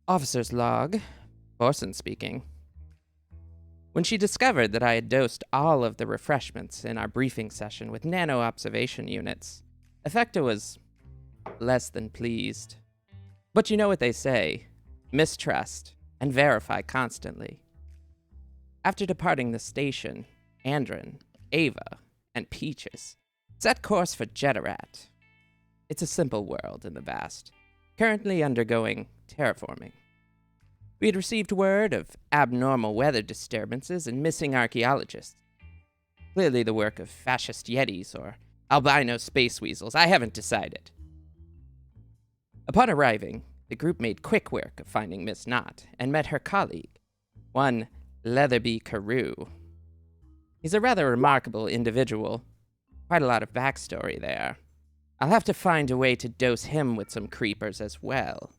Officer's log. Borson speaking. When she discovered that I had dosed all of the refreshments in our briefing session with nano-observation units, Effecta was less than pleased. But you know what they say, mistrust and verify constantly. After departing the station, Andrin, Ava, and Peaches set course for Jeterat. It's a simple world in the vast, currently undergoing terraforming. We had received word of abnormal weather disturbances and missing archaeologists. Clearly the work of fascist yetis or albino space weasels, I haven't decided. Upon arriving, the group made quick work of finding Miss Knott and met her colleague, one Leatherby Carew. He's a rather remarkable individual. Quite a lot of backstory there. I'll have to find a way to dose him with some creepers as well.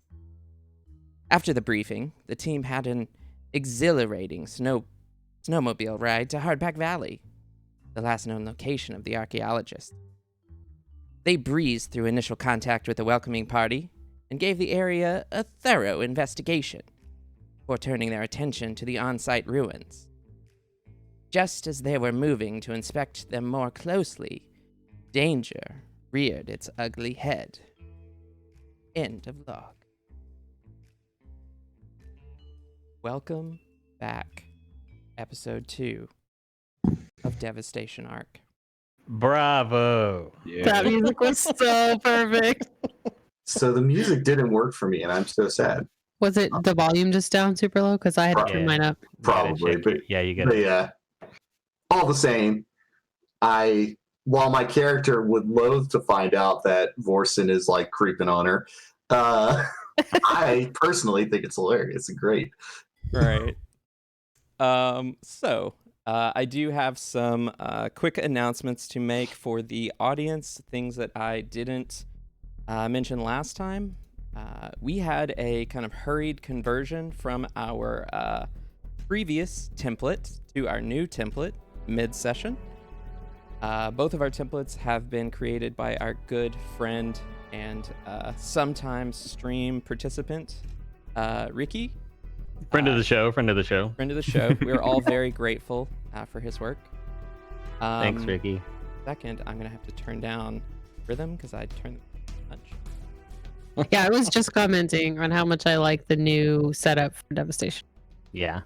After the briefing, the team had an exhilarating snowmobile ride to Hardback Valley, the last known location of the archaeologists. They breezed through initial contact with the welcoming party and gave the area a thorough investigation before turning their attention to the on-site ruins. Just as they were moving to inspect them more closely, danger reared its ugly head. End of log. Welcome back. Episode 2 of Devastation Arc. Bravo. Yeah. That music was so perfect. So the music didn't work for me, and I'm so sad. Was it the volume just down super low? Because I had to turn mine up. Probably, but yeah, you get it. yeah. All the same, while my character would loathe to find out that Vorson is like creeping on her, I personally think it's hilarious and great. Right. So I do have some quick announcements to make for the audience, things that I didn't mention last time. We had a kind of hurried conversion from our previous template to our new template mid-session. Both of our templates have been created by our good friend and sometimes stream participant, Ricky. Friend of the show. Friend of the show. We're all very grateful for his work. Thanks, Ricky. Second, I'm going to have to turn down rhythm because I turned it much. Yeah, I was just commenting on how much I like the new setup for Devastation. Yeah.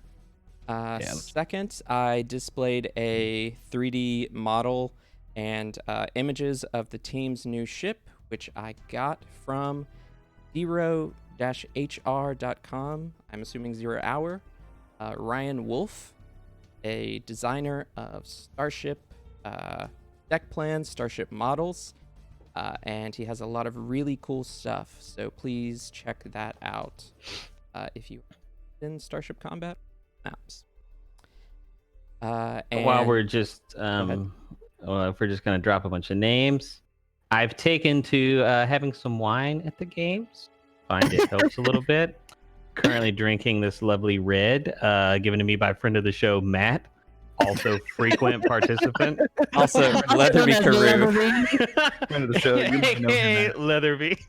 Second, I displayed a 3D model and images of the team's new ship, which I got from zero-hr.com. I'm assuming 0 hour. Ryan Wolf, a designer of Starship deck plans, Starship models, and he has a lot of really cool stuff. So please check that out if you are in Starship Combat maps. And While we're just if we're just gonna drop a bunch of names, I've taken to having some wine at the games. Find it helps a little bit. Currently drinking this lovely red, given to me by friend of the show Matt, also frequent participant. Also Leatherby Carew. Friend of the show, you might know him, Matt. Leatherby.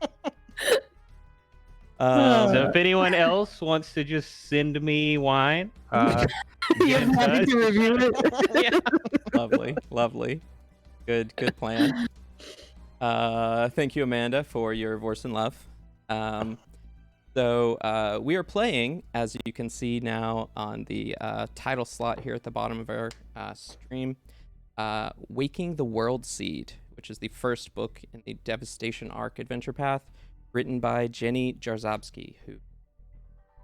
Um, So if anyone else wants to just send me wine, You're happy to review it. Lovely. Good plan. Thank you, Amanda, for your Vorson love. So we are playing, as you can see now on the title slot here at the bottom of our stream, Waking the Worldseed, which is the first book in the Devastation Arc adventure path, written by Jenny Jarzabski, who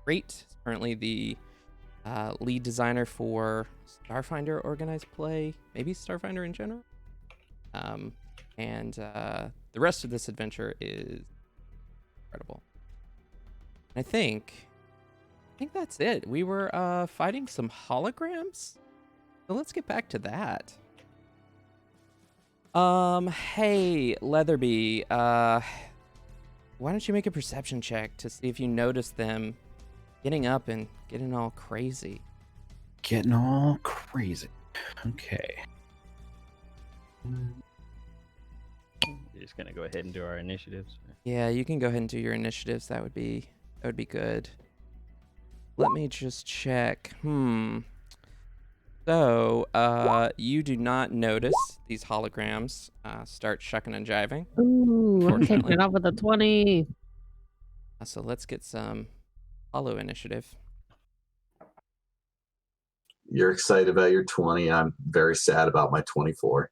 is currently the lead designer for Starfinder Organized Play, maybe Starfinder in general. And the rest of this adventure is incredible. I think that's it. We were fighting some holograms, so let's get back to that. Hey, Leatherby, why don't you make a perception check to see if you notice them getting up and getting all crazy? Getting all crazy. Okay. You're just gonna go ahead and do our initiatives. Yeah, you can go ahead and do your initiatives. That would be good. Let me just check. So, you do not notice these holograms start shucking and jiving. Ooh, I'm kicking Unfortunately. it off with a 20. So let's get some hollow initiative. You're excited about your 20. I'm very sad about my 24.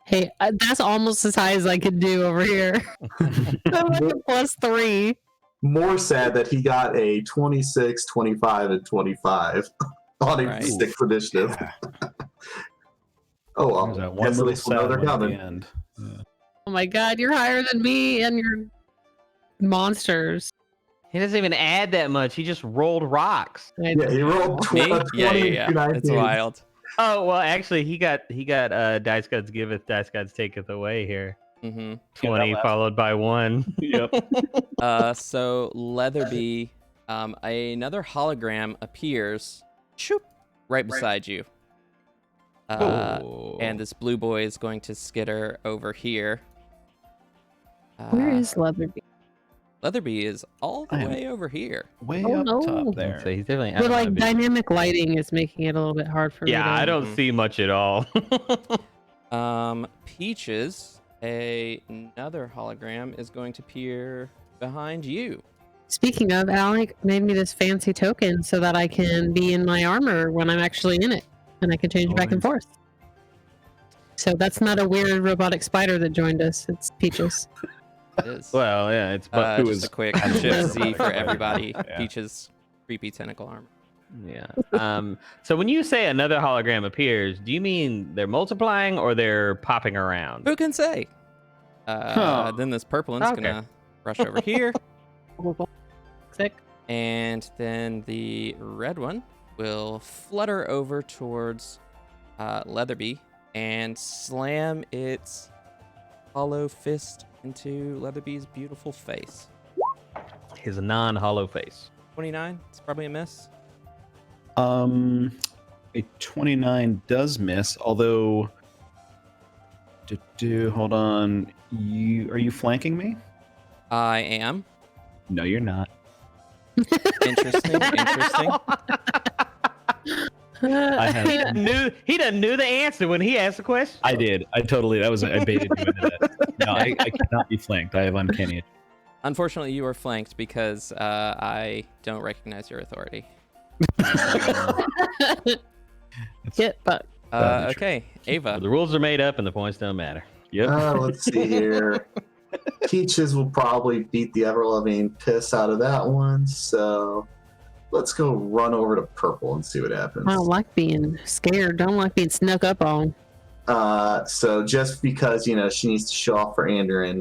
Hey, that's almost as high as I could do over here. I'm like a +3. More sad that he got a 26, 25, and 25 on a Right. 6th initiative. Yeah. Oh, There's well. that one Guess at little least we'll know sad they're one at the coming. end. Yeah. Oh my god, you're higher than me and your monsters. He doesn't even add that much. He just rolled rocks. Yeah, he rolled Me? 20 Yeah. It's 19s. wild. Oh well, actually, he got Dice Gods giveth, Dice Gods taketh away here. Mm-hmm. 20 last- followed by 1. Yep. So Leatherby, another hologram appears, shoop, right beside you. And this blue boy is going to skitter over here. Where is Leatherby? Leatherby is all the I am- way over here. Way Oh, up no. top there. So he's definitely. But like dynamic lighting is making it a little bit hard for me. Yeah, I don't Mhm. see much at all. Peaches, another hologram is going to appear behind you. Speaking of, Alec made me this fancy token so that I can be in my armor when I'm actually in it, and I can change back and Nice. forth. So that's not a weird robotic spider that joined us. It's Peaches. It is. Well, yeah, it's but who Just is a quick kind of shift weird Z for about it. everybody. Yeah. Peaches, creepy tentacle armor. yeah. So when you say another hologram appears, do you mean they're multiplying or they're popping around? Who can say? Then this purple one's Okay. gonna rush over here, Sick. and then the red one will flutter over towards Leatherby and slam its hollow fist into Leatherby's beautiful face. His non-hollow face. 29. It's probably a miss. A 29 does miss, although hold on. Are you flanking me? I am. No, you're not. Interesting. Interesting. I have- He done knew the answer when he asked the question. I did. I baited you into that. No, I cannot be flanked. I have uncanny. Unfortunately, you are flanked because I don't recognize your authority. Get but That'd be true. Okay, Ava. The rules are made up and the points don't matter. Yep. Let's see here. Peaches will probably beat the ever-loving piss out of that one. So let's go run over to purple and see what happens. I don't like being scared. Don't like being snuck up on. So just because, she needs to show off for Andrew,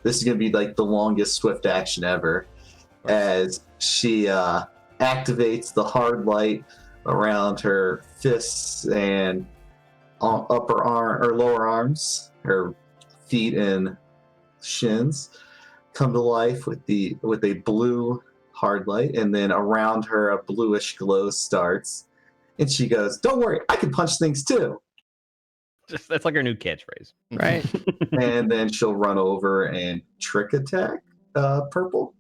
this is going to be like the longest swift action ever, as she activates the hard light around her fists and upper arm or lower arms, her feet and shins come to life with a blue hard light, and then around her a bluish glow starts, and she goes, "Don't worry, I can punch things too." That's like our new catchphrase. Right. And then she'll run over and trick attack purple.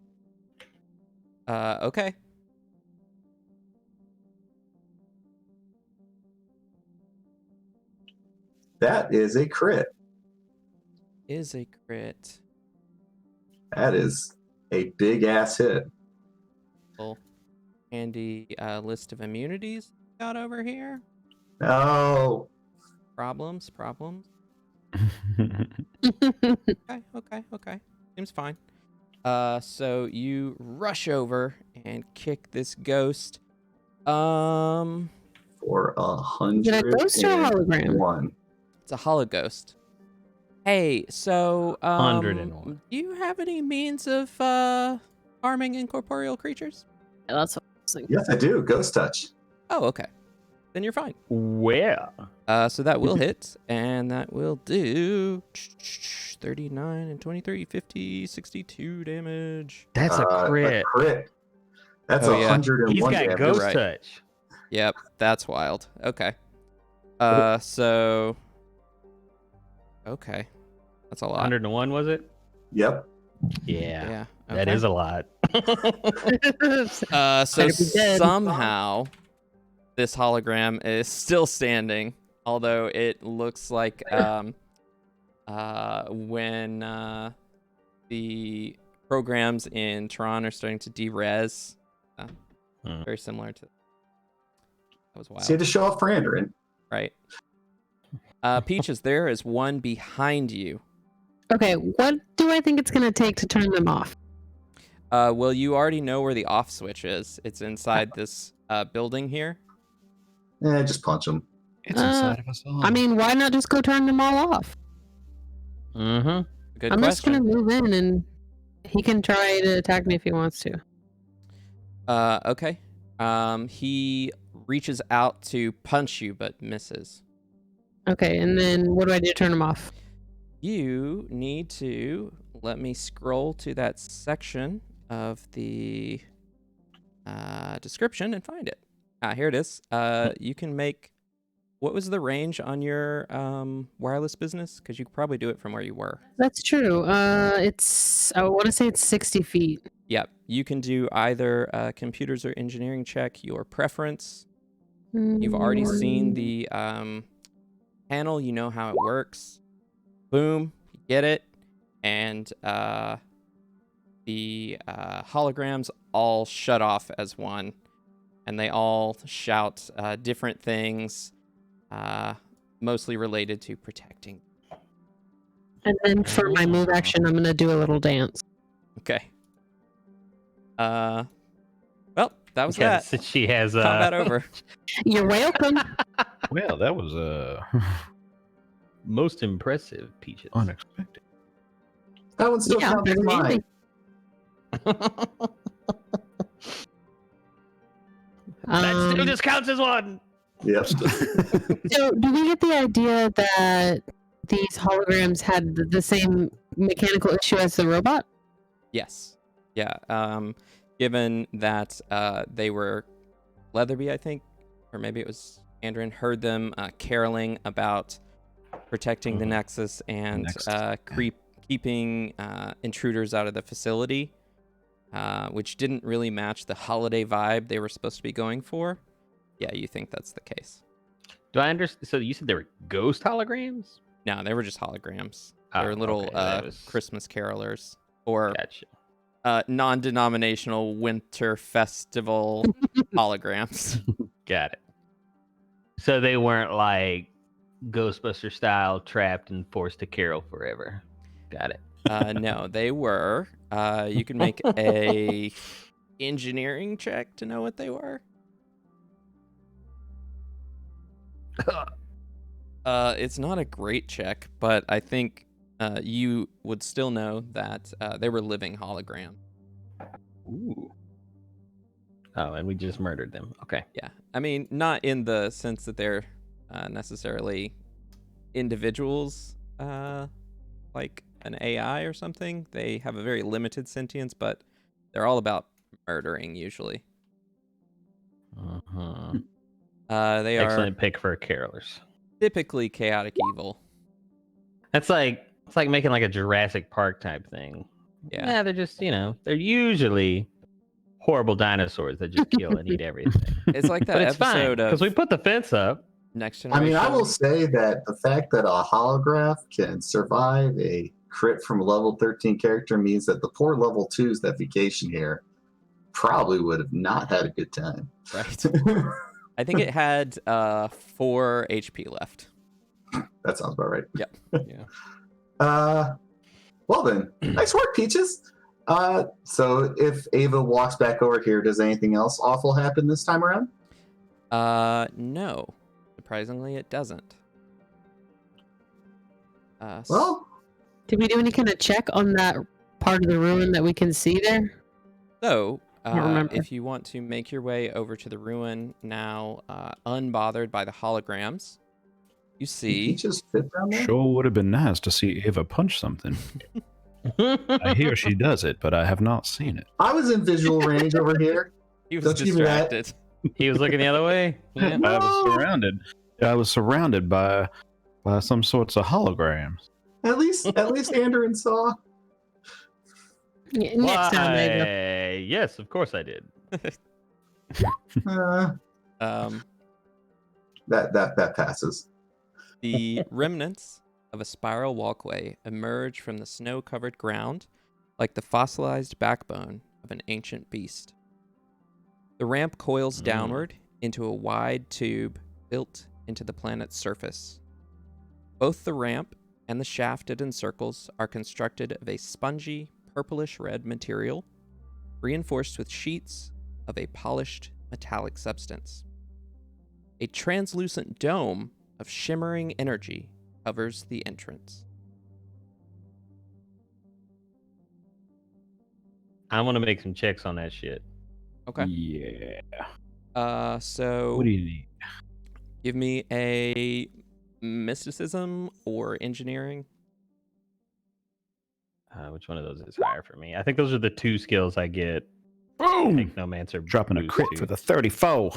Okay. That is a crit. Is a crit. That is a big ass hit. Handy list of immunities got over here. No. Problems. Okay. Seems fine. So you rush over and kick this ghost. For 100. Did a ghost or a hologram? It's a hollow ghost. Hey, so 101. do you have any means of harming incorporeal creatures? That's what I was thinking. Yes, I do. Ghost touch. Oh, okay. then you're fine. Where? So that will hit, and that will do 39 and 23, 50, 62 damage. That's a crit. A crit. That's Oh, yeah. 101 He's got damage. ghost right. touch. Yep, that's wild. Okay. So. Okay. That's a lot. 101 was it? Yep. Yeah. Yeah. That okay. is a lot. So Better be dead. somehow this hologram is still standing, although it looks like when the programs in Tron are starting to derez, very similar to that was wild. See to show off for Andrin. Right. Peaches, there is one behind you. Okay, what do I think it's going to take to turn them off? Well, you already know where the off switch is. It's inside this building here. Just punch him. It's inside of us all. I mean, why not just go turn them all off? Mm-hmm. Good I'm just question. going to move in and he can try to attack me if he wants to. Okay. He reaches out to punch you, but misses. Okay, and then what do I do to turn them off? You need to let me scroll to that section of the description and find it. Here it is. You can make. What was the range on your wireless business? Because you could probably do it from where you were. That's true. I want to say it's 60 feet. Yep. You can do either computers or engineering check, your preference. You've already seen the panel. You know how it works. Boom. You get it. And the holograms all shut off as one. And they all shout different things, mostly related to protecting. And then for my move action, I'm going to do a little dance. Okay. Well, that was Yes, that. she has Combat over. You're welcome. Well, that was most impressive, Peaches. unexpected. That one still counts as very mine. That still just counts as one. Yep. So, do we get the idea that these holograms had the same mechanical issue as the robot? Yes. Yeah. Given that they were Leatherby, I think, or maybe it was Andrin, heard them caroling about protecting the Nexus and keeping intruders out of the facility, which didn't really match the holiday vibe they were supposed to be going for. Yeah, you think that's the case. Do I understand? So you said they were ghost holograms? No, they were just holograms. They were little okay, that was- Christmas carolers or Gotcha. non-denominational winter festival holograms. Got it. So they weren't like Ghostbuster style, trapped and forced to carol forever. Got it. No, they were. You can make a engineering check to know what they were. It's not a great check, but I think you would still know that they were living holograms. Ooh. Oh, and we just murdered them. Okay. Yeah, I mean, not in the sense that they're necessarily individuals, like an AI or something. They have a very limited sentience, but they're all about murdering usually. Uh-huh. They Excellent are pick for carolers. typically chaotic evil. It's like making like a Jurassic Park type thing. Yeah. They're just, they're usually horrible dinosaurs that just kill and eat everything. It's like that But it's fine episode because of we put the fence up. Next I Generation. mean, I will say that the fact that a holograph can survive a crit from a level 13 character means that the poor level 2s that vacation here probably would have not had a good time. Right. I think it had 4 HP left. That sounds about right. Yep. Yeah. Well then, nice work, Peaches. So if Ava walks back over here, does anything else awful happen this time around? No. Surprisingly, it doesn't. Well, Did we do any kind of check on that part of the ruin that we can see there? So, remember. if you want to make your way over to the ruin now, unbothered by the holograms, you He see just fit down there. Sure would have been nice to see Ava punch something. I hear she does it, but I have not seen it. I was in visual range over here. he was Don't you give me that. distracted. He was looking the other way. Yeah. No! I was surrounded by some sorts of holograms. At least Andrew saw. Next time, Ava. Why? Yes, of course I did. Um, That passes. the remnants of a spiral walkway emerge from the snow-covered ground like the fossilized backbone of an ancient beast. The ramp coils downward into a wide tube built into the planet's surface. Both the ramp and the shaft it encircles are constructed of a spongy, purplish-red material, reinforced with sheets of a polished metallic substance. A translucent dome of shimmering energy covers the entrance. I want to make some checks on that shit. Okay. Yeah. So What do you need? give me a mysticism or engineering. Which one of those is higher for me? I think those are the two skills I get. Boom! Technomancer. Dropping a boost crit to. for the 34.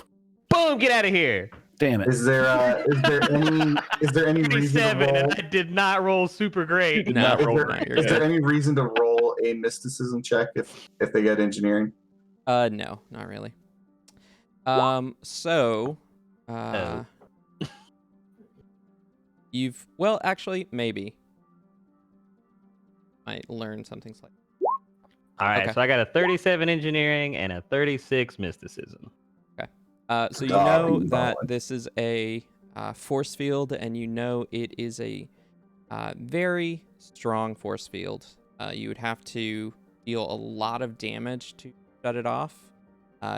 Boom! Get out of here. Damn it. Is there any reason to 37, roll? and I did not roll super great. Did No, not roll no, right. you're Is there good. any reason to roll a mysticism check if they get engineering? No, not really. So, actually, maybe might learn something slightly. All right, Okay. so I got a 37 engineering and a 36 mysticism. So you Oh, know you that balling. this is a force field, and you know it is a very strong force field. You would have to deal a lot of damage to shut it off.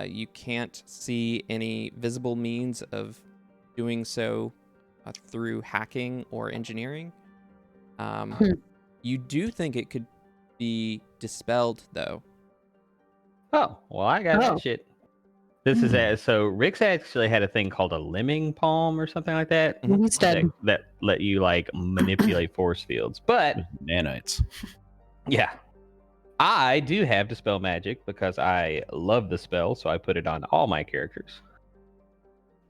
You can't see any visible means of doing so through hacking or engineering. You do think it could be dispelled, though. Oh, well, I got Oh. that shit. This is so Rick's actually had a thing called a lemming palm or something like that. He's dead. That let you like manipulate force fields. But Nanites. yeah, I do have dispel magic because I love the spell, so I put it on all my characters.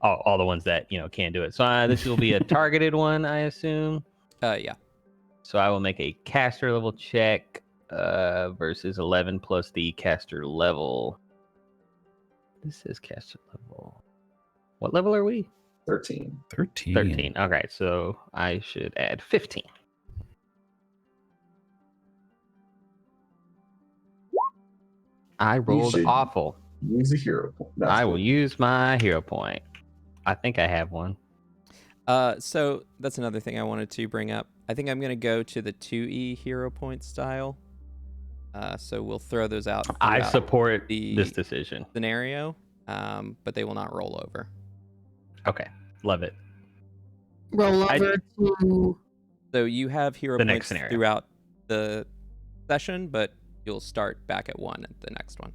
All the ones that can't do it. So this will be a targeted one, I assume. Yeah. So I will make a caster level check versus 11 plus the caster level. This is caster level. What level are we? 13. 13. Okay, so I should add 15. I rolled should. awful. Use a hero point. That's I will good. use my hero point. I think I have one. So that's another thing I wanted to bring up. I think I'm going to go to the 2E hero point style. So we'll throw those out. I throughout support the this decision. scenario, but they will not roll over. Okay, love it. Roll over to. So you have hero The next points scenario. throughout the session, but you'll start back at 1 at the next one.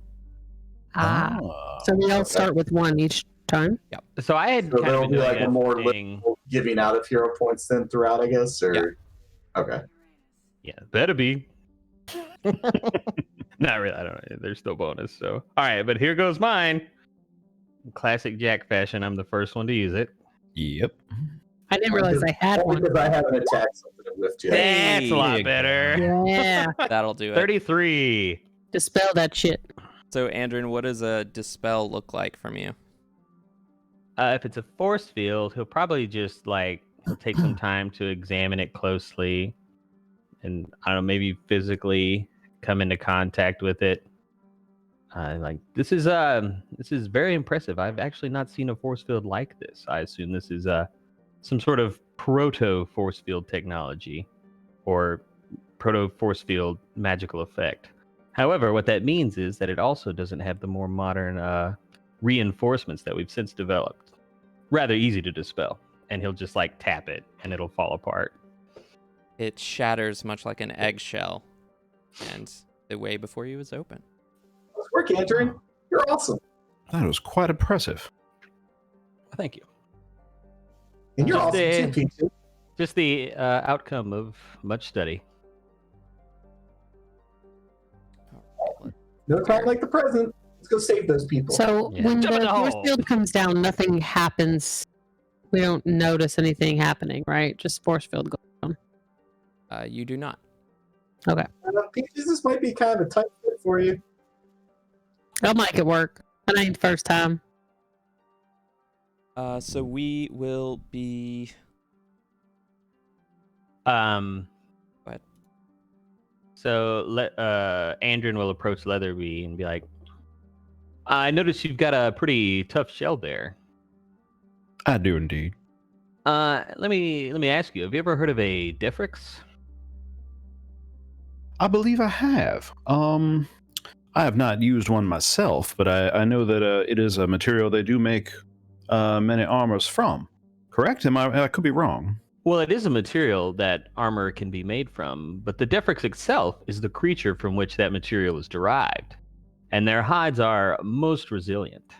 So we all start with one each time. So I had So kind there'll of be been like doing a more thing. giving out of hero points then throughout, I guess. Or okay. Yeah, better be. Not really. I don't know. There's still bonus. So all right, but here goes mine. Classic Jack fashion. I'm the first one to use it. Yep. I didn't realize I had Only one. because I haven't attacked something to lift yet. That's a There lot you better. Yeah. That'll do it. 33. Dispel that shit. So, Andrin, what does a dispel look like from you? If it's a force field, he'll probably just he'll take some time to examine it closely, and I don't know, maybe physically come into contact with it. This is very impressive. I've actually not seen a force field like this. I assume this is some sort of proto force field technology, or proto force field magical effect. However, what that means is that it also doesn't have the more modern reinforcements that we've since developed. Rather easy to dispel, and he'll just tap it and it'll fall apart. It shatters much like an eggshell, and the way before you is open. Let's work, Andrew. You're awesome. That was quite impressive. Thank you. And you're Just awesome the- too, Peach. Just the outcome of much study. No time like the present. Let's go save those people. So Yeah. when Jump in the the force hole. field comes down, nothing happens. We don't notice anything happening, right? Just force field goes down. You do not. Peaches, this might be kind of a tight fit for you. I'll make it work. It ain't the first time. So we will be. Um. Go ahead. So Andrin will approach Leatherby and be like, "I noticed you've got a pretty tough shell there. I do indeed. Let me ask you. Have you ever heard of a Defrix? I believe I have. I have not used one myself, but I know that it is a material they do make many armors from. Correct? I could be wrong. Well, it is a material that armor can be made from, but the Defrix itself is the creature from which that material is derived, and their hides are most resilient.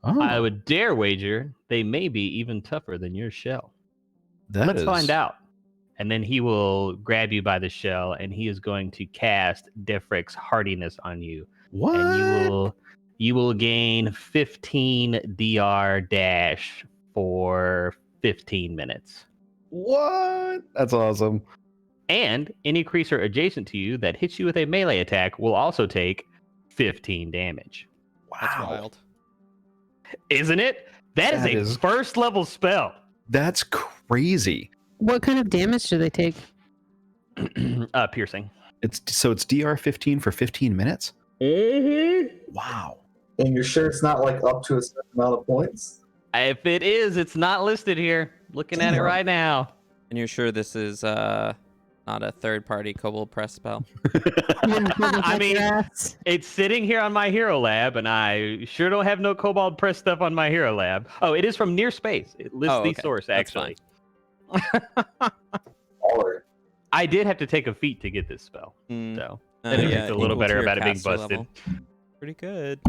Oh, I would dare wager they may be even tougher than your shell. Let's is- find out." And then he will grab you by the shell, and he is going to cast Defrix hardiness on you, What? and you will gain 15 DR dash for 15 minutes. What? That's awesome. And any creature adjacent to you that hits you with a melee attack will also take 15 damage. Wow. That's wild. Isn't it? That That is is- a first level spell. That's crazy. What kind of damage do they take? Piercing. It's DR 15 for 15 minutes? Mm-hmm. Wow. And you're sure it's not like up to a certain amount of points? If it is, it's not listed here. Looking at it Damn. right now. And you're sure this is not a third-party Kobold Press spell? I mean, it's sitting here on my Hero Lab, and I sure don't have no Cobalt Press stuff on my Hero Lab. Oh, it is from Near Space. It lists Oh, the okay. source, That's actually. Or I did have to take a feat to get this spell, Mm, so that makes it a little equal to better your about it being caster busted. level. Pretty good.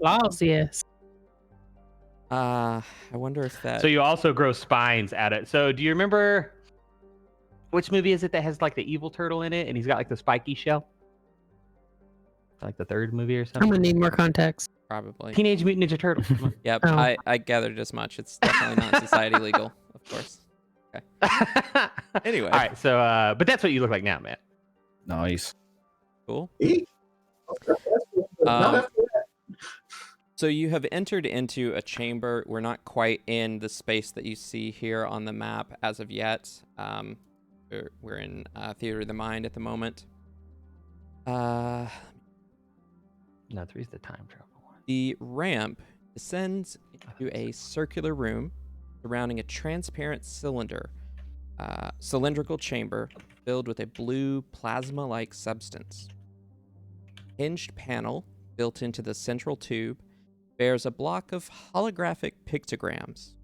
Laws, yes. I wonder if that. So you also grow spines out of it. So do you remember which movie is it that has like the evil turtle in it, and he's got like the spiky shell? Like the third movie or I'm something? gonna need more context. Probably. Teenage Mutant Ninja Turtles. Come on. Yep, Oh. I gathered as much. It's definitely not society legal, of course. Anyway. All right, so but that's what you look like now, Matt. Nice. Cool. eat. Not Um, after that. So you have entered into a chamber. We're not quite in the space that you see here on the map as of yet. We're in Theater of the Mind at the moment. No, three's the time travel one. The ramp descends into a circular room surrounding a transparent cylindrical chamber filled with a blue plasma-like substance. Hinged panel built into the central tube bears a block of holographic pictograms.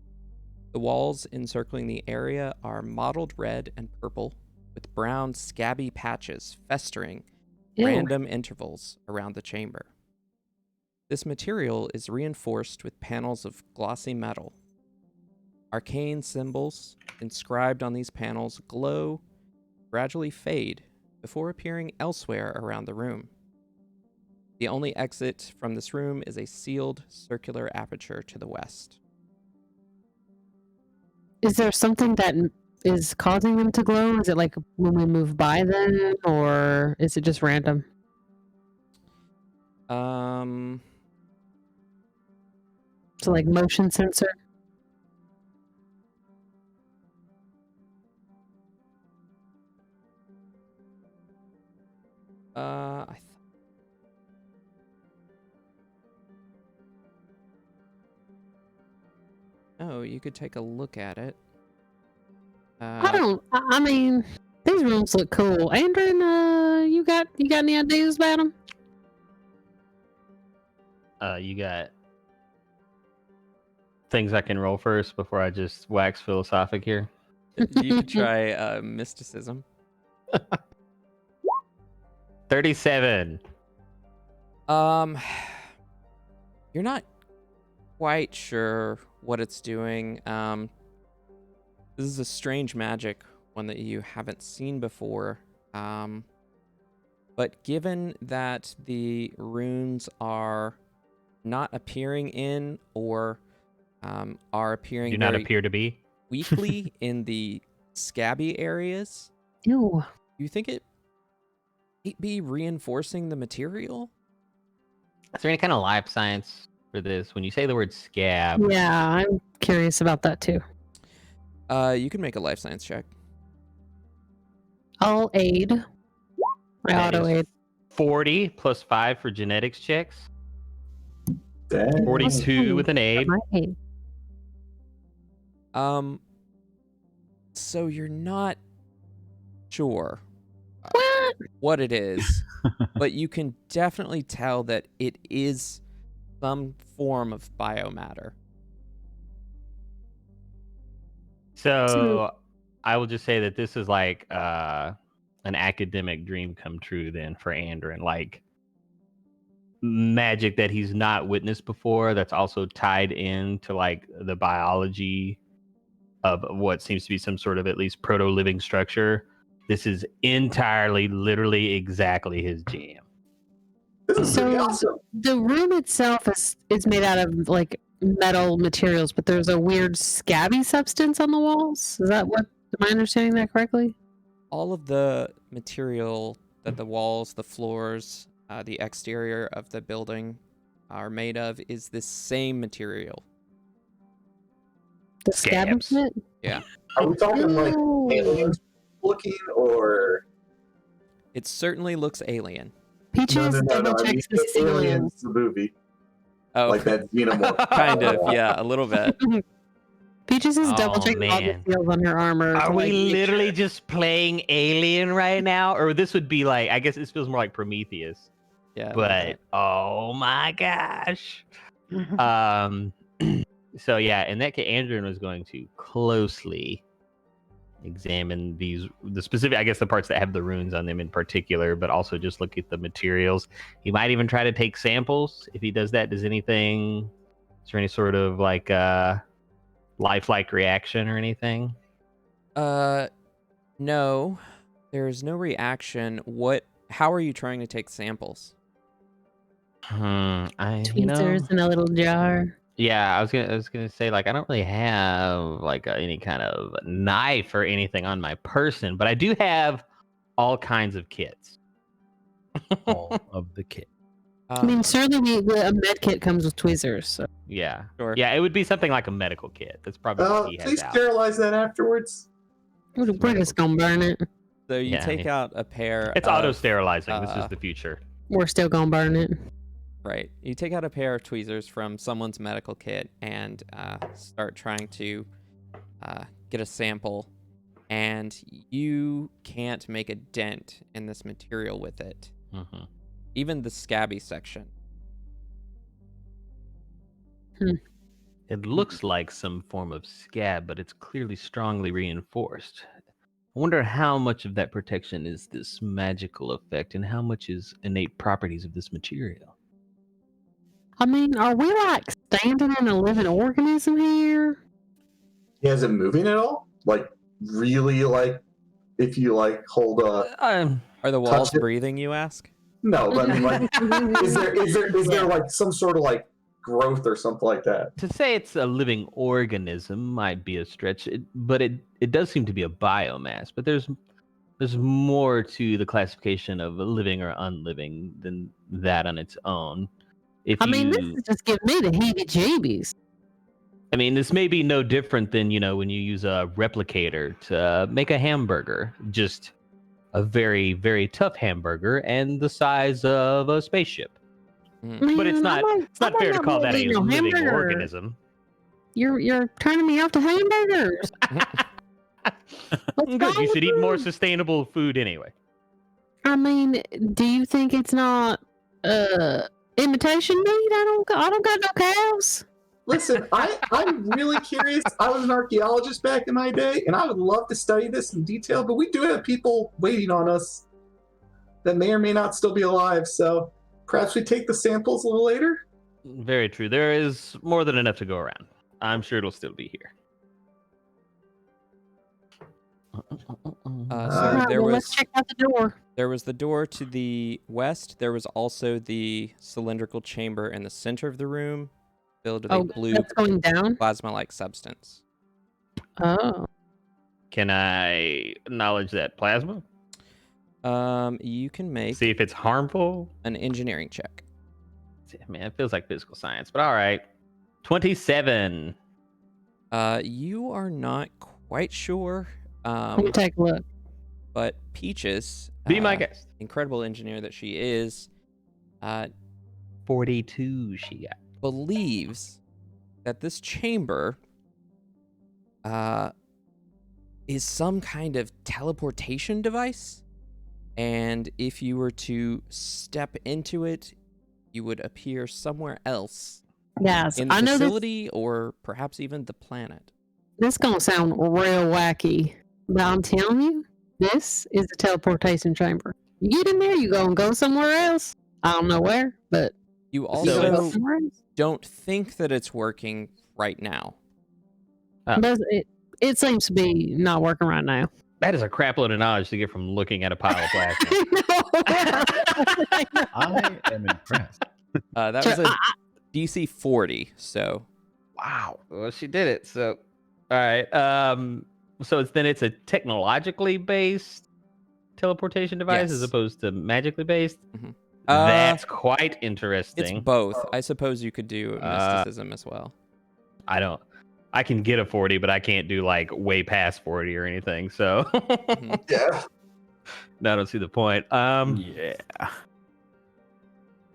The walls encircling the area are mottled red and purple, with brown scabby patches festering Ew. random intervals around the chamber. This material is reinforced with panels of glossy metal. Arcane symbols inscribed on these panels glow, gradually fade, before appearing elsewhere around the room. The only exit from this room is a sealed circular aperture to the west. Is there something that is causing them to glow? Is it like when we move by them, or is it just random? So like motion sensor? I Oh, you could take a look at it. I don't. I mean, these rooms look cool. Andrin, you got any ideas about them? You got things I can roll first before I just wax philosophic here. You could try mysticism. 37. You're not quite sure what it's doing. This is a strange magic, one that you haven't seen before. But given that the runes are not appearing in or are appearing Do not very appear to be. weakly in the scabby areas, Ew. you think it might be reinforcing the material? Is there any kind of life science for this? When you say the word scab, Yeah, I'm curious about that too. You can make a life science check. I'll aid. I that auto is aid. 40 plus 5 for genetics checks. Dang. 42 with an aid. My aid. So you're not sure What? what it is, but you can definitely tell that it is some form of biomatter. So I will just say that this is like an academic dream come true then for Andrin. Like magic that he's not witnessed before that's also tied into like the biology of what seems to be some sort of at least proto-living structure. This is entirely, literally, exactly his jam. This is pretty So awesome. the room itself is made out of like metal materials, but there's a weird scabby substance on the walls. Is that what? Am I understanding that correctly? All of the material that the walls, the floors, the exterior of the building are made of is the same material. The scabby Scabs. bit? Are we talking like Ew. aliens looking or It certainly looks alien. Peaches double I mean, checks the ceiling. Aliens, the movie, Oh, like that xenomorph. kind of, yeah, a little bit. Peaches is double Oh, checking all the man. seals on her armor. Are to, we like, make literally sure. just playing Alien right now? Or this would be like, I guess this feels more like Prometheus. Yeah, a little But bit. oh my gosh. So yeah, in that case, Andrew was going to closely examine the specific, I guess, the parts that have the runes on them in particular, but also just look at the materials. He might even try to take samples. If he does that, is there any sort of like lifelike reaction or anything? No, there's no reaction. How are you trying to take samples? Tweezers in a little jar. Yeah, I was gonna say, like, I don't really have like any kind of knife or anything on my person, but I do have all kinds of kits. All of the kit. I mean, certainly a med kit comes with tweezers. So. Yeah, Sure. yeah, it would be something like a medical kit. That's probably what he has Please out. sterilize that afterwards. We're just gonna burn it. So you Yeah, take yeah. out a pair It's of, auto sterilizing. This is the future. We're still gonna burn it. Right. You take out a pair of tweezers from someone's medical kit and start trying to get a sample, and you can't make a dent in this material with it. Mm-hmm. Even the scabby section. It looks like some form of scab, but it's clearly strongly reinforced. I wonder how much of that protection is this magical effect and how much is innate properties of this material. I mean, are we like standing in a living organism here? Yeah, is it moving at all? Like really? Like if you like hold a Are the walls Touch it. breathing, you ask? no, but I mean like is there like some sort of like growth or something like that? To say it's a living organism might be a stretch, but it does seem to be a biomass. But there's more to the classification of living or unliving than that on its own. If I mean, this you, is just giving me the heebie-jeebies. I mean, this may be no different than, when you use a replicator to make a hamburger, just a very, very tough hamburger and the size of a spaceship. But it's not fair to call that a living organism. You're turning me off to hamburgers. What's Good, wrong you with should eat more you? sustainable food anyway. I mean, do you think it's not imitation meat? I don't got no cows. Listen, I'm really curious. I was an archaeologist back in my day, and I would love to study this in detail, but we do have people waiting on us that may or may not still be alive, so perhaps we take the samples a little later? Very true. There is more than enough to go around. I'm sure it'll still be here. So Alright, there well, was let's check out the door. there was the door to the west. There was also the cylindrical chamber in the center of the room, filled with a blue That's going down. plasma-like substance. Oh, Can I acknowledge that plasma? You can make See if it's harmful? an engineering check. Man, it feels like physical science, but all right. 27. You are not quite sure. let me take a look. But Peaches, Be my guest. incredible engineer that she is, 42 she got. believes that this chamber is some kind of teleportation device. And if you were to step into it, you would appear somewhere else Yes, in the I know facility or perhaps even the planet. this gonna sound real wacky, but I'm telling you, this is a teleportation chamber. You get in there, you go somewhere else. I don't know where, but You you also gonna go somewhere else. don't think that it's working right now. But it seems to be not working right now. That is a crap load of knowledge to get from looking at a pile of plasma. I am impressed. That was a DC 40, so Wow. Well, she did it. So, all right. So it's a technologically based teleportation device as Yes. opposed to magically based. Uh, That's quite interesting. it's both. I suppose you could do mysticism as well. I can get a 40, but I can't do like way past 40 or anything. So, Yeah. no, I don't see the point. Yeah.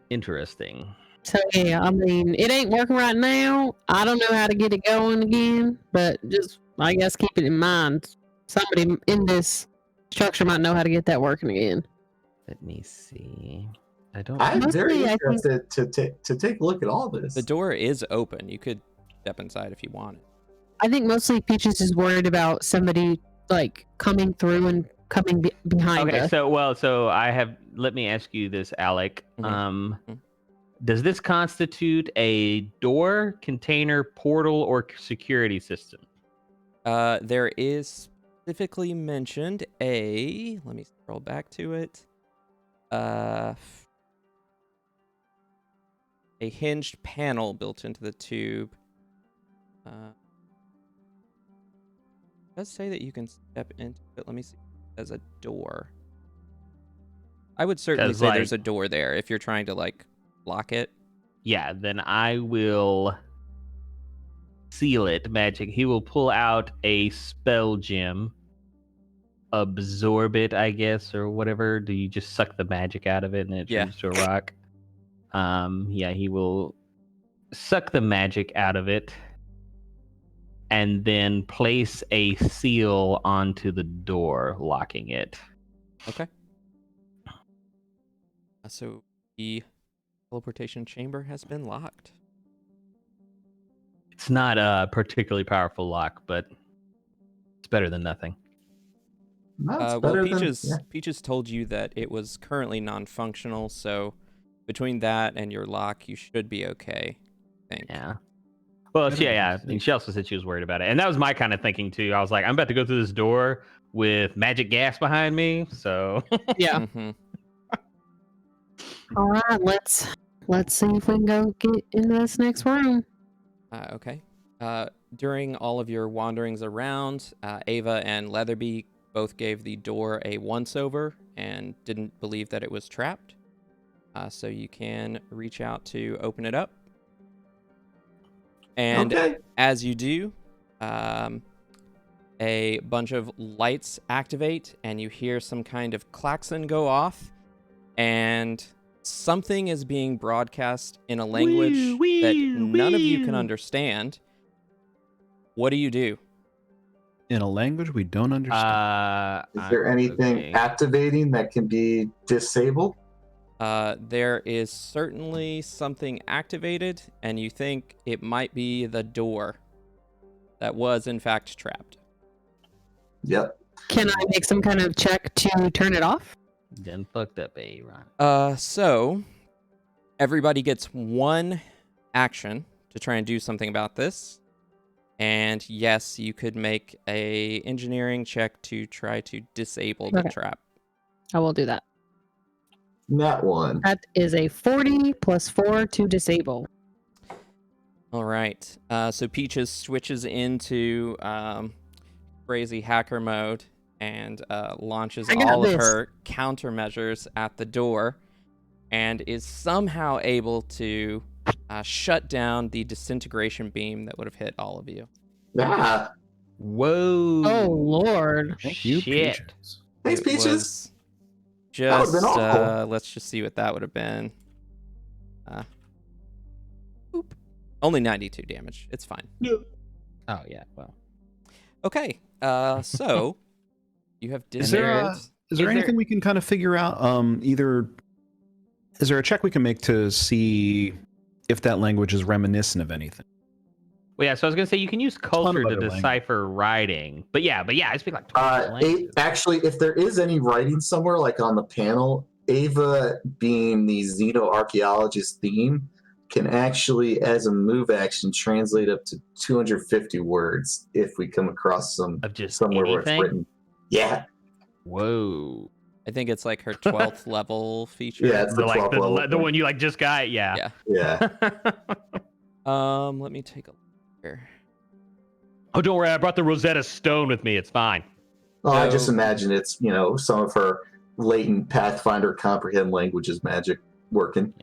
Interesting. So yeah, I mean, it ain't working right now. I don't know how to get it going again, but just I guess keep it in mind. Somebody in this structure might know how to get that working again. Let me see. I don't. I'm Mostly, very I think- interested to take a look at all this. The door is open. You could step inside if you wanted. I think mostly Peaches is worried about somebody like coming through and coming behind Okay, us. so I have. Let me ask you this, Alec. Mhm. Does this constitute a door, container, portal, or security system? There is specifically mentioned a. Let me scroll back to it. A hinged panel built into the tube. It does say that you can step into it. Let me see. As a door. I would certainly 'Cause, say there's a like- door there if you're trying to like lock it. Yeah, then I will seal it. Magic. He will pull out a spell gem, absorb it, I guess, or whatever. Do you just suck the magic out of it and it Yeah. turns to a rock? Yeah, he will suck the magic out of it and then place a seal onto the door, locking it. Okay. So the teleportation chamber has been locked. It's not a particularly powerful lock, but it's better than nothing. That's Well, better than- Peaches yeah. Peaches told you that it was currently non-functional, so between that and your lock, you should be okay. I think. Yeah. Well, Better yeah. than And she also said she was worried about it, and that was my kind of thinking too. I was like, I'm about to go through this door with magic gas behind me, so Yeah. Mhm. All right, let's see if we can go get into this next room. Okay. During all of your wanderings around, Ava and Leatherby both gave the door a once-over and didn't believe that it was trapped. So you can reach out to open it up. And Okay. as you do, a bunch of lights activate, and you hear some kind of klaxon go off, and something is being broadcast in a language that none of you can understand. What do you do? In a language we don't understand. Is there anything okay. activating that can be disabled? There is certainly something activated, and you think it might be the door that was in fact trapped. Yep. Can I make some kind of check to turn it off? Then fucked up, Ron. So everybody gets one action to try and do something about this. And yes, you could make a engineering check to try to disable the Okay. trap. I will do that. That one. That is a 40 plus 4 to disable. All right. So Peaches switches into crazy hacker mode and launches I got all of this. her countermeasures at the door and is somehow able to shut down the disintegration beam that would have hit all of you. Yeah. Whoa. Oh, Lord. Thank you, Shit. Peaches. Thanks, It Peaches. was That would've been just, awful. let's just see what that would have been. Boop. Only 92 damage. It's fine. Oh yeah. Well. Okay. So you have Is there disabled. Is there Is anything there- we can kind of figure out? Either is there a check we can make to see if that language is reminiscent of anything? Well, yeah. So I was gonna say you can use of culture to other language. decipher writing, but yeah, I speak like 20 languages. Actually, if there is any writing somewhere, like on the panel, Ava, being the xenoarchaeologist theme, can actually, as a move action, translate up to 250 words if we come across Of just somewhere where it's anything? written. Yeah, Whoa. I think it's like her 12th level feature. yeah, it's the 12th level. the one you like just got. Yeah. Yeah. Yeah, Let me take a look here. Oh, don't worry. I brought the Rosetta Stone with me. It's fine. well, I just So- imagine it's some of her latent Pathfinder comprehend languages magic working.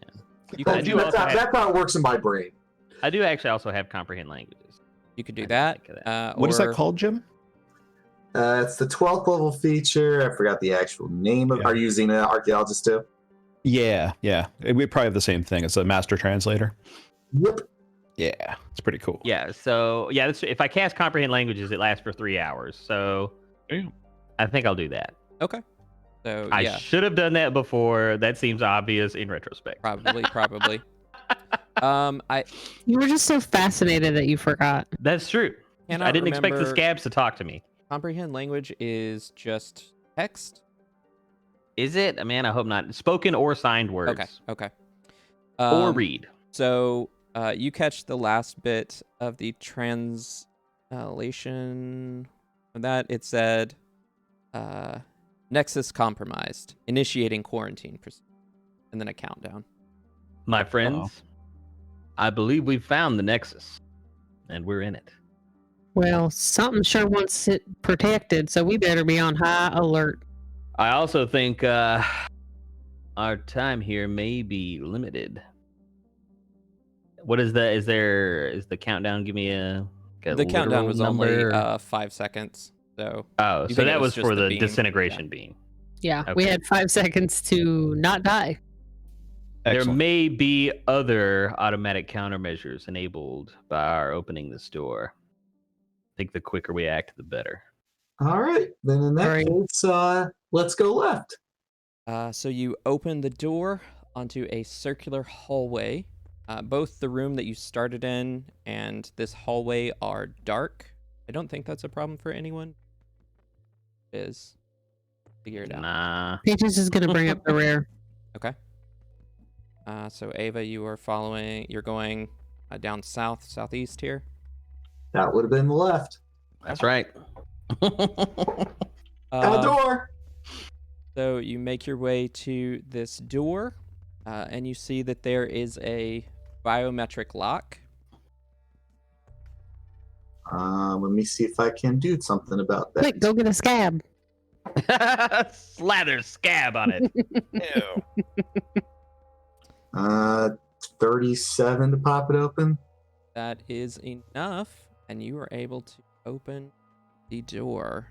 You I could do do, also have- That's how it works in my brain. I do actually also have comprehend languages. you could I do didn't that. think of that. What is that or- called, Jim? It's the 12th level feature. I forgot the actual name of. Yeah. Are you using an archaeologist too? Yeah. We probably have the same thing. It's a master translator. Yep. Yeah, it's pretty cool. Yeah. So yeah, if I cast comprehend languages, it lasts for 3 hours. So Damn. I think I'll do that. Okay. So I yeah, should have done that before. That seems obvious in retrospect. probably. You were just so fascinated that you forgot. That's true. Cannot I didn't expect the remember- scabs to talk to me. comprehend language is just text. Is it? Man, I hope not. Spoken or signed words. Okay. Or read. So you catch the last bit of the translation of that. It said, Nexus compromised, initiating quarantine, and then a countdown. My friends, I believe we've found the Nexus, and we're in it. Well, something sure wants it protected, so we better be on high alert. I also think our time here may be limited. What is the? Is the countdown? Give me a The countdown was number. only 5 seconds. So Oh, you so think it that was was just for the the beam? disintegration beam. Yeah, we Okay. had 5 seconds to not die. There Excellent. may be other automatic countermeasures enabled by our opening this door. I think the quicker we act, the better. All right. Then in that Right. case, let's go left. So you open the door onto a circular hallway. Both the room that you started in and this hallway are dark. I don't think that's a problem for anyone. It is. Figure it out. Nah. Peaches is going to bring up the rear. Okay. So Ava, you are following. You're going down southeast here. That would have been the left. That's right. Door. So you make your way to this door, and you see that there is a biometric lock. Let me see if I can do something about that. Quick, go get a scab. Slather scab on it. Ew. 37 to pop it open. That is enough, and you are able to open the door.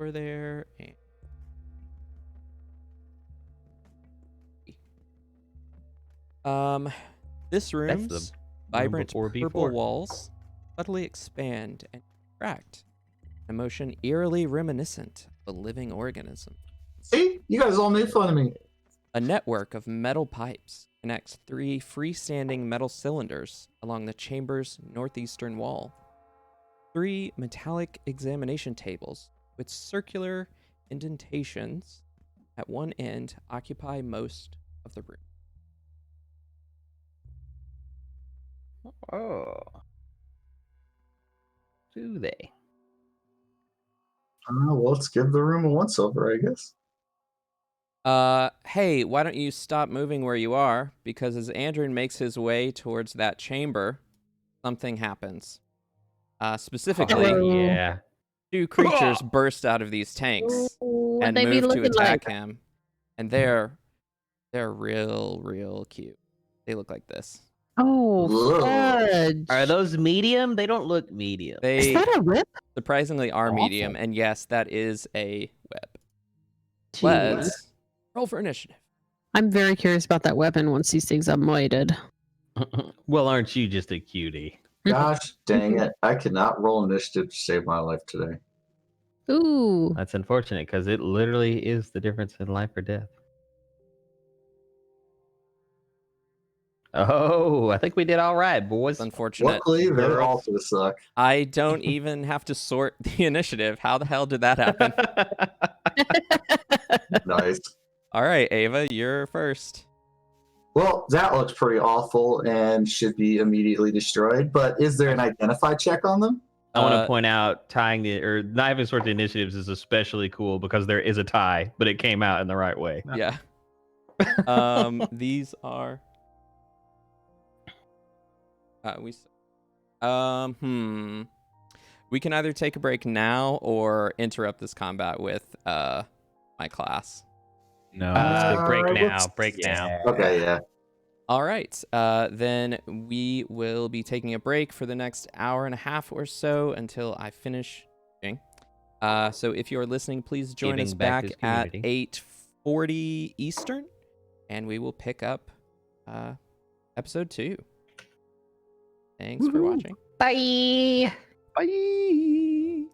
Over there. This room's vibrant before purple B4. walls subtly expand and contract, a motion eerily reminiscent of a living organism. See, you guys all made fun of me. A network of metal pipes connects 3 freestanding metal cylinders along the chamber's northeastern wall. 3 metallic examination tables with circular indentations at one end occupy most of the room. Oh. Do they? Well, let's give the room a once over, I guess. Hey, why don't you stop moving where you are? Because as Andrew makes his way towards that chamber, something happens. Specifically, Hello. Yeah. two creatures burst out of these tanks What and they be move to looking attack like? him. And they're real cute. They look like this. Oh, Whoa. fudge. Are those medium? They don't look medium. Is They that a whip? surprisingly are Awful. medium, and yes, that is a web. Jeez. Let's roll for initiative. I'm very curious about that weapon once these things upgraded. Well, aren't you just a cutie? Gosh dang it. I cannot roll initiative to save my life today. Ooh. That's unfortunate because it literally is the difference in life or death. Oh, I think we did all right, boys. It's unfortunate. Luckily, they Girls. also suck. I don't even have to sort the initiative. How the hell did that happen? Nice. All right, Ava, you're first. Well, that looks pretty awful and should be immediately destroyed. But is there an identify check on them? I want Uh, to point out tying the or not having sort the initiatives is especially cool because there is a tie, but it came out in the right way. Yeah. These are. We can either take a break now or interrupt this combat with my class. No. Let's go break now. let's- Break now. Okay, yeah. All right. Then we will be taking a break for the next hour and a half or so until I finish. So if you're listening, please join Giving us back back to his at community. 8:40 Eastern, and we will pick up episode 2. Thanks for watching. Bye. Bye.